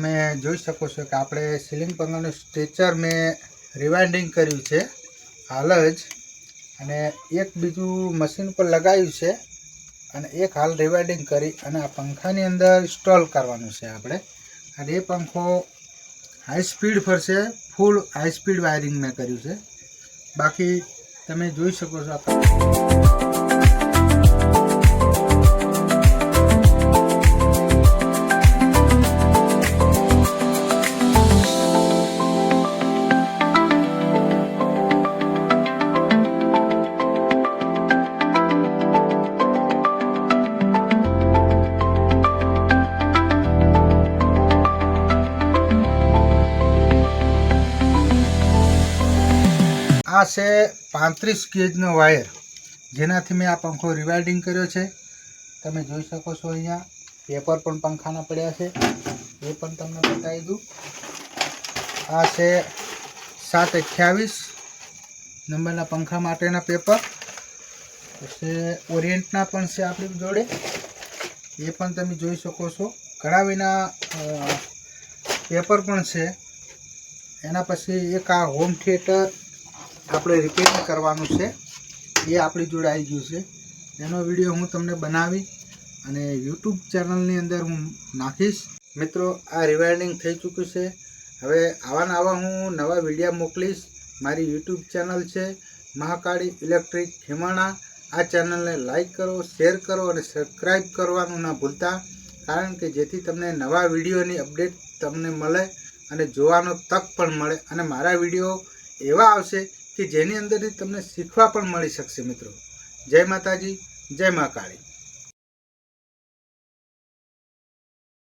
તમે જોઈ શકો છો કે આપણે સીલિંગ પંખાનું સ્ટ્રેચર મેં રિવાઇન્ડિંગ કર્યું છે હાલ જ, અને એક બીજું મશીન પર લગાવ્યું છે અને એક હાલ રિવાઇન્ડિંગ કરી અને આ પંખાની અંદર ઇન્સ્ટોલ કરવાનું છે આપણે. અને એ પંખો હાઈ સ્પીડ ફરશે, ફૂલ હાઈ સ્પીડ વાયરિંગ મેં કર્યું છે. બાકી તમે જોઈ શકો છો આ છે 35 ગેજનો વાયર, જેનાથી મેં આ પંખો રિવાઇન્ડિંગ કર્યો છે. તમે જોઈ શકો છો અહીંયા પેપર પણ પંખાના પડ્યા છે, એ પણ તમને બતાવી દઉં. આ છે 728 નંબરના પંખા માટેના પેપર. પછી ઓરિયન્ટના પણ છે આપણી જોડે, એ પણ તમે જોઈ શકો છો. કડાવીના પેપર પણ છે. એના પછી એક આ હોમ થિયેટર આપણે રિપેરિંગ કરવાનું છે, એ આપણી જોડે આવી ગયું છે. એનો વિડીયો હું તમને બનાવી અને યુટ્યુબ ચેનલની અંદર હું નાખીશ. મિત્રો, આ રિવાઇન્ડિંગ થઈ ચૂક્યું છે. હવે આવા હું નવા વિડીયો મોકલીશ. મારી યુટ્યુબ ચેનલ છે મહાકાળી ઇલેક્ટ્રિક ખીમાણા. આ ચેનલને લાઈક કરો, શેર કરો અને સબસ્ક્રાઈબ કરવાનું ના ભૂલતા, કારણ કે જેથી તમને નવા વિડીયોની અપડેટ તમને મળે અને જોવાનો તક પણ મળે. અને મારા વિડીયો એવા આવશે કે જેની અંદરથી તમને શીખવા પણ મળી શકશે. મિત્રો, જય માતાજી, જય મહાકાળી.